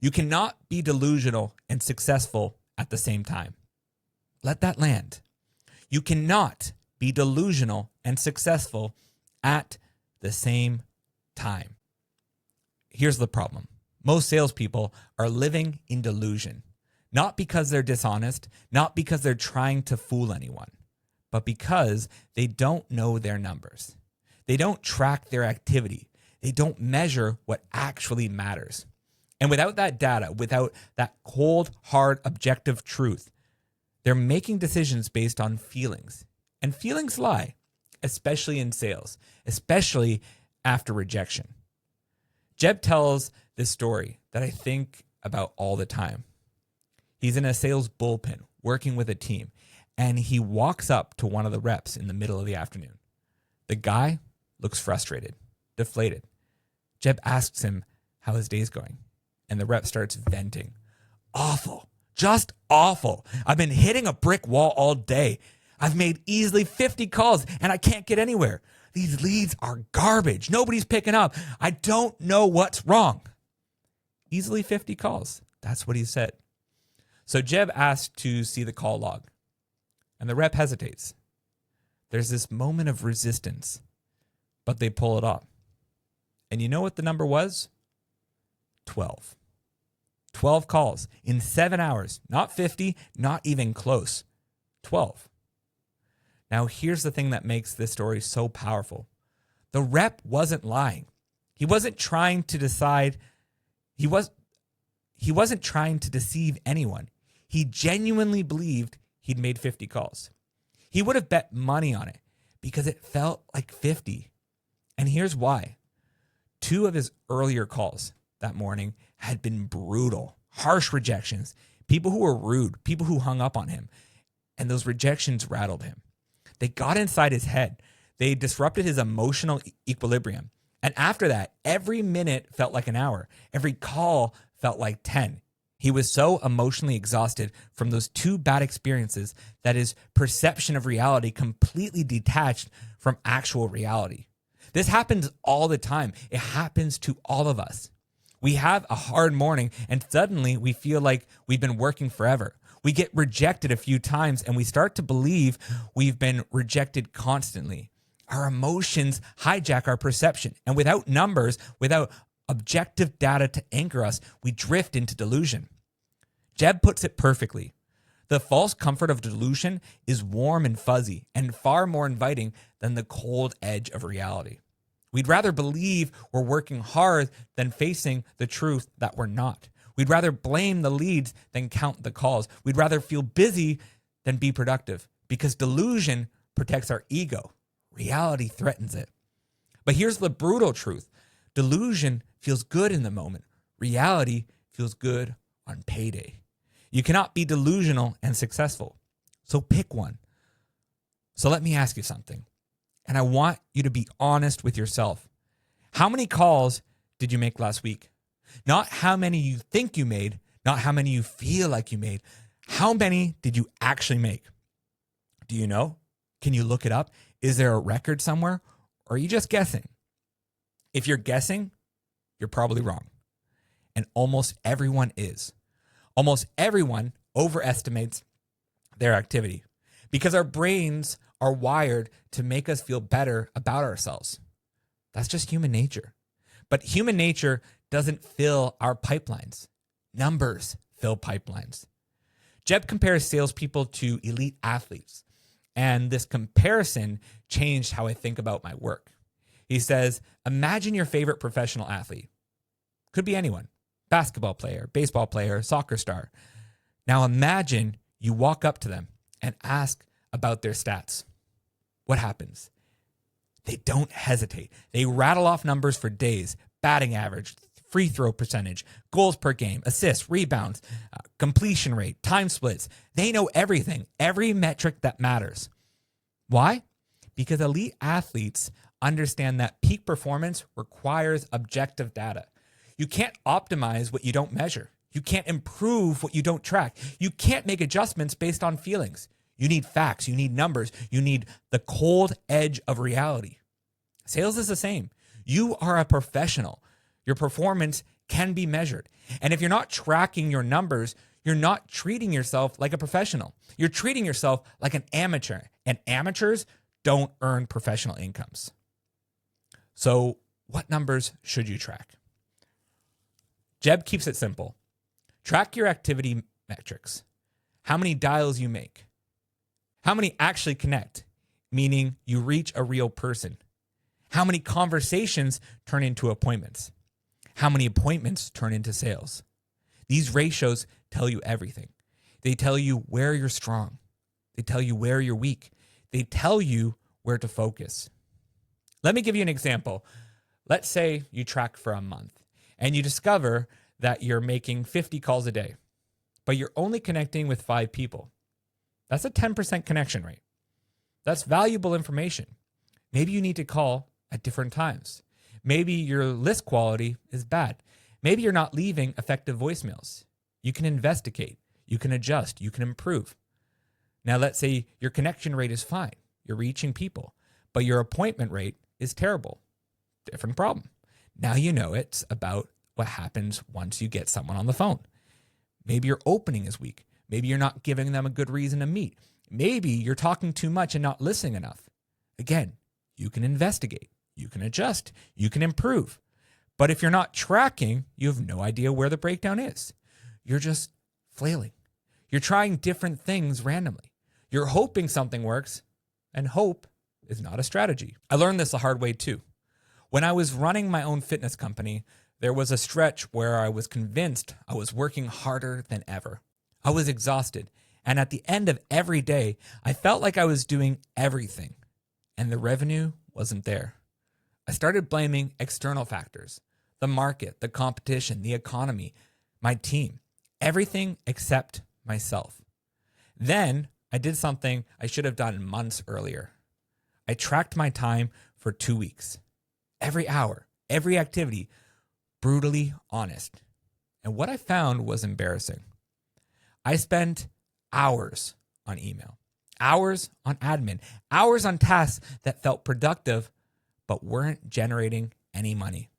You cannot be delusional and successful at the same time. Let that land. You cannot be delusional and successful at the same time. Here's the problem. Most salespeople are living in delusion, not because they're dishonest, not because they're trying to fool anyone, but because they don't know their numbers. They don't track their activity. They don't measure what actually matters. And without that data, without that cold, hard, objective truth, they're making decisions based on feelings. And feelings lie, especially in sales, especially after rejection. Jeb tells this story that I think about all the time. He's in a sales bullpen working with a team, and he walks up to one of the reps in the middle of the afternoon. The guy looks frustrated, deflated. Jeb asks him how his day's going, and the rep starts venting. Awful, just awful. I've been hitting a brick wall all day. I've made easily 50 calls, and I can't get anywhere. These leads are garbage. Nobody's picking up. I don't know what's wrong. Easily 50 calls. That's what he said. So Jeb asked to see the call log, and the rep hesitates. There's this moment of resistance, but they pull it off. And you know what the number was? 12. 12 calls in 7 hours. Not 50, not even close. 12. Now, here's the thing that makes this story so powerful. The rep wasn't lying. He wasn't trying to decide. He wasn't trying to deceive anyone. He genuinely believed he'd made 50 calls. He would have bet money on it because it felt like 50. And here's why. 2 of his earlier calls that morning had been brutal, harsh rejections, people who were rude, people who hung up on him. And those rejections rattled him. They got inside his head. They disrupted his emotional equilibrium. And after that, every minute felt like an hour. Every call felt like 10. He was so emotionally exhausted from those 2 bad experiences that his perception of reality completely detached from actual reality. This happens all the time. It happens to all of us. We have a hard morning and suddenly we feel like we've been working forever. We get rejected a few times and we start to believe we've been rejected constantly. Our emotions hijack our perception. And without numbers, without objective data to anchor us, we drift into delusion. Jeb puts it perfectly. The false comfort of delusion is warm and fuzzy and far more inviting than the cold edge of reality. We'd rather believe we're working hard than facing the truth that we're not. We'd rather blame the leads than count the calls. We'd rather feel busy than be productive because delusion protects our ego. Reality threatens it. But here's the brutal truth. Delusion feels good in the moment. Reality feels good on payday. You cannot be delusional and successful. So pick one. So let me ask you something. And I want you to be honest with yourself. How many calls did you make last week? Not how many you think you made, not how many you feel like you made. How many did you actually make? Do you know? Can you look it up? Is there a record somewhere? Or are you just guessing? If you're guessing, you're probably wrong. And almost everyone is. Almost everyone overestimates their activity because our brains are wired to make us feel better about ourselves. That's just human nature. But human nature doesn't fill our pipelines. Numbers fill pipelines. Jeb compares salespeople to elite athletes, and this comparison changed how I think about my work. He says, imagine your favorite professional athlete. Could be anyone. Basketball player, baseball player, soccer star. Now imagine you walk up to them and ask about their stats. What happens? They don't hesitate. They rattle off numbers for days. Batting average, free throw percentage, goals per game, assists, rebounds, completion rate, time splits. They know everything, every metric that matters. Why? Because elite athletes understand that peak performance requires objective data. You can't optimize what you don't measure. You can't improve what you don't track. You can't make adjustments based on feelings. You need facts. You need numbers. You need the cold edge of reality. Sales is the same. You are a professional. Your performance can be measured. And if you're not tracking your numbers, you're not treating yourself like a professional. You're treating yourself like an amateur, and amateurs don't earn professional incomes. So what numbers should you track? Jeb keeps it simple. Track your activity metrics. How many dials you make. How many actually connect, meaning you reach a real person. How many conversations turn into appointments. How many appointments turn into sales. These ratios tell you everything. They tell you where you're strong. They tell you where you're weak. They tell you where to focus. Let me give you an example. Let's say you track for a month and you discover that you're making 50 calls a day, but you're only connecting with 5 people. That's a 10% connection rate. That's valuable information. Maybe you need to call at different times. Maybe your list quality is bad. Maybe you're not leaving effective voicemails. You can investigate, you can adjust, you can improve. Now, let's say your connection rate is fine. You're reaching people, but your appointment rate is terrible. Different problem. Now you know it's about what happens once you get someone on the phone. Maybe your opening is weak. Maybe you're not giving them a good reason to meet. Maybe you're talking too much and not listening enough. Again, you can investigate, you can adjust, you can improve. But if you're not tracking, you have no idea where the breakdown is. You're just flailing. You're trying different things randomly. You're hoping something works, and hope is not a strategy. I learned this the hard way too. When I was running my own fitness company, there was a stretch where I was convinced I was working harder than ever. I was exhausted, and at the end of every day, I felt like I was doing everything, and the revenue wasn't there. I started blaming external factors, the market, the competition, the economy, my team, everything except myself. Then I did something I should have done months earlier. I tracked my time for 2 weeks. Every hour, every activity, brutally honest. And what I found was embarrassing. I spent hours on email, hours on admin, hours on tasks that felt productive but weren't generating any money.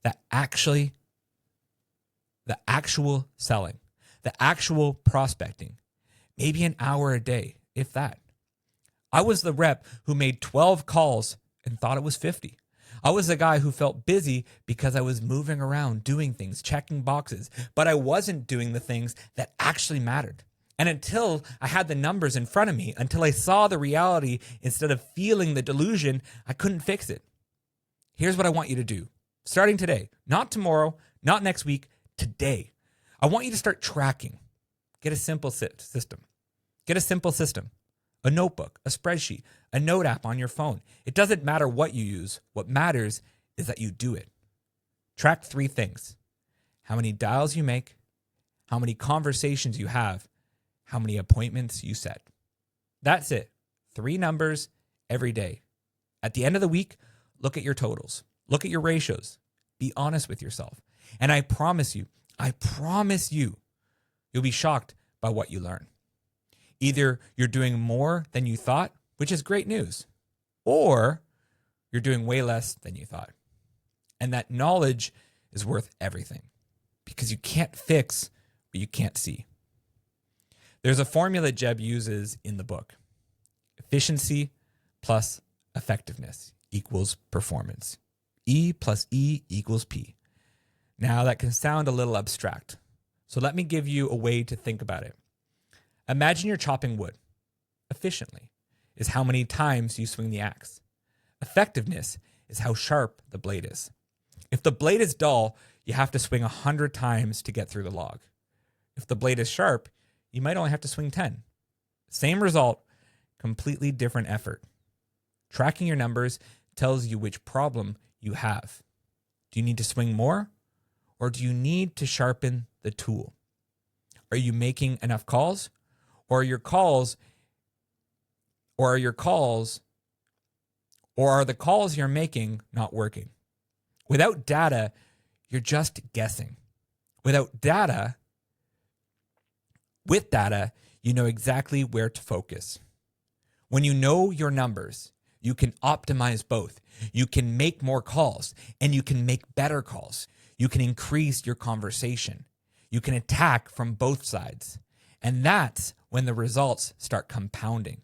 The actual selling, the actual prospecting, maybe an hour a day, if that. I was the rep who made 12 calls and thought it was 50. I was the guy who felt busy because I was moving around, doing things, checking boxes, but I wasn't doing the things that actually mattered. And until I had the numbers in front of me, until I saw the reality instead of feeling the delusion, I couldn't fix it. Here's what I want you to do. Starting today, not tomorrow, not next week, today. I want you to start tracking. Get a simple system. Get a simple system. A notebook, a spreadsheet, a note app on your phone. It doesn't matter what you use. What matters is that you do it. Track 3 things. How many dials you make, how many conversations you have, how many appointments you set. That's it. 3 numbers every day. At the end of the week, look at your totals. Look at your ratios. Be honest with yourself. And I promise you, you'll be shocked by what you learn. Either you're doing more than you thought, which is great news, or you're doing way less than you thought. And that knowledge is worth everything because you can't fix what you can't see. There's a formula Jeb uses in the book. Efficiency plus effectiveness equals performance. E plus E equals P. Now that can sound a little abstract, so let me give you a way to think about it. Imagine you're chopping wood. Efficiently is how many times you swing the axe. Effectiveness is how sharp the blade is. If the blade is dull, you have to swing 100 times to get through the log. If the blade is sharp, you might only have to swing 10. Same result, completely different effort. Tracking your numbers tells you which problem you have. Do you need to swing more, or do you need to sharpen the tool? Are you making enough calls? Or are the calls you're making not working? Without data, you're just guessing. With data, you know exactly where to focus. When you know your numbers, you can optimize both. You can make more calls and you can make better calls. You can increase your conversation. You can attack from both sides. And that's when the results start compounding.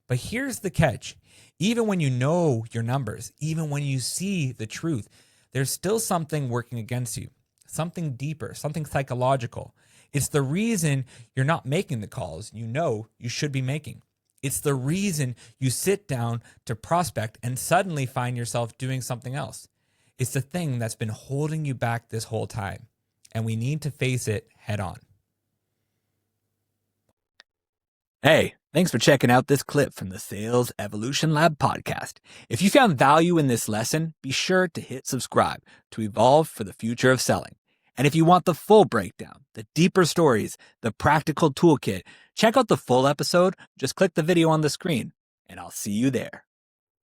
But here's the catch. Even when you know your numbers, even when you see the truth, there's still something working against you, something deeper, something psychological. It's the reason you're not making the calls you know you should be making. It's the reason you sit down to prospect and suddenly find yourself doing something else. It's the thing that's been holding you back this whole time, and we need to face it head on. Hey, thanks for checking out this clip from the Sales Evolution Lab podcast. If you found value in this lesson, be sure to hit subscribe to evolve for the future of selling. And if you want the full breakdown, the deeper stories, the practical toolkit, check out the full episode. Just click the video on the screen, and I'll see you there.